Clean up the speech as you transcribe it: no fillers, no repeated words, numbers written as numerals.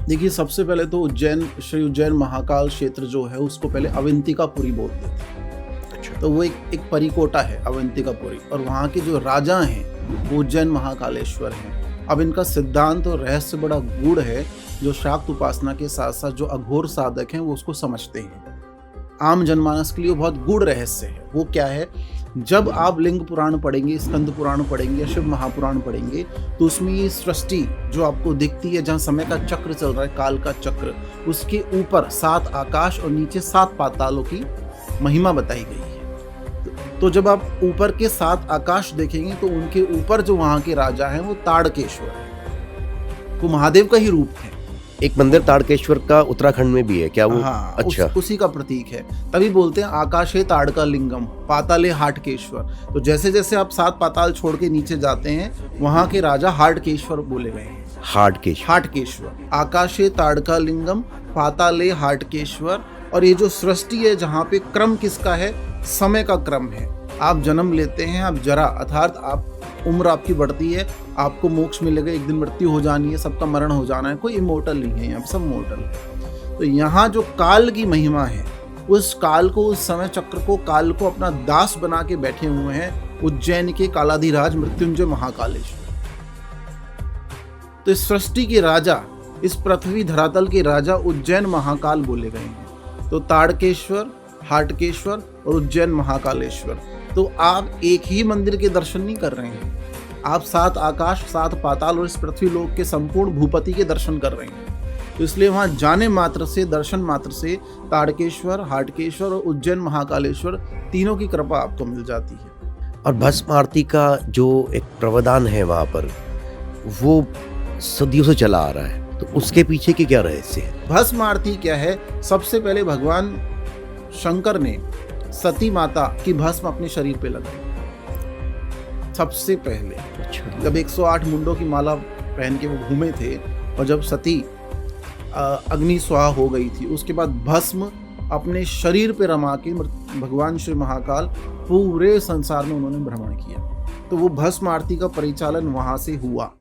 देखिए, सबसे पहले तो श्री उज्जैन महाकाल क्षेत्र जो है उसको पहले अवंतिकापुरी बोलते थे। अच्छा। तो वो एक परिकोटा है अवंतिकापुरी, और वहाँ के जो राजा हैं वो उज्जैन महाकालेश्वर हैं। अब इनका सिद्धांत और रहस्य बड़ा गूढ़ है, जो शाक्त उपासना के साथ साथ जो अघोर साधक हैं वो उसको समझते हैं। आम जनमानस के लिए वो बहुत गूढ़ रहस्य है। वो क्या है, जब आप लिंग पुराण पढ़ेंगे, स्कंद पुराण पढ़ेंगे, शिव महापुराण पढ़ेंगे, तो उसमें ये सृष्टि जो आपको दिखती है, जहाँ समय का चक्र चल रहा है, काल का चक्र, उसके ऊपर 7 आकाश और नीचे 7 पातालों की महिमा बताई गई है। तो जब आप ऊपर के 7 आकाश देखेंगे तो उनके ऊपर जो वहाँ के राजा हैं वो ताड़केश्वर है, वो महादेव का ही रूप है। एक मंदिर ताड़केश्वर का उत्तराखंड में भी है क्या वो? हाँ, अच्छा। उसी का प्रतीक है। तभी बोलते हैं आकाशे ताड़का लिंगम पाताले हाटकेश्वर। तो जैसे जैसे आप 7 पाताल छोड़ के नीचे जाते हैं, वहां के राजा हाटकेश्वर बोले गए हैं। हाटकेश्वर, आकाशे ताड़का लिंगम पाताले हाटकेश्वर। और ये जो सृष्टि है, जहाँ पे क्रम किसका है, समय का क्रम है। आप जन्म लेते हैं, आप जरा अर्थात आप उम्र आपकी बढ़ती है, आपको मोक्ष मिलेगा, एक दिन मृत्यु हो जानी है, सबका मरण हो जाना है, कोई इमोर्टल नहीं है, यहाँ सब मोर्टल है। तो यहाँ जो काल की महिमा है, उस काल को, उस समय चक्र को, काल को अपना दास बना के बैठे हुए हैं उज्जैन के कालाधिराज मृत्युंजय महाकालेश्वर। तो इस सृष्टि के राजा, इस पृथ्वी धरातल के राजा उज्जैन महाकाल बोले गए हैं। तो ताड़केश्वर, हाटकेश्वर और उज्जैन महाकालेश्वर। तो आप एक ही मंदिर के दर्शन नहीं कर रहे हैं, आप 7 आकाश, 7 पाताल और इस पृथ्वी लोक के संपूर्ण भूपति के दर्शन कर रहे हैं। तो इसलिए वहाँ जाने मात्र से, दर्शन मात्र से ताड़केश्वर, हाटकेश्वर और उज्जैन महाकालेश्वर तीनों की कृपा आपको मिल जाती है। और भस्म आरती का जो एक प्रावधान है वहाँ पर, वो सदियों से चला आ रहा है, तो उसके पीछे की क्या रहस्य है? भस्म आरती क्या है, सबसे पहले भगवान शंकर ने सती माता की भस्म अपने शरीर पे लगाई सबसे पहले। अच्छा। जब 108 मुंडों की माला पहन के वो घूमे थे, और जब सती अग्नि स्वाहा हो गई थी, उसके बाद भस्म अपने शरीर पे रमा के भगवान श्री महाकाल पूरे संसार में उन्होंने भ्रमण किया। तो वो भस्म आरती का परिचालन वहां से हुआ।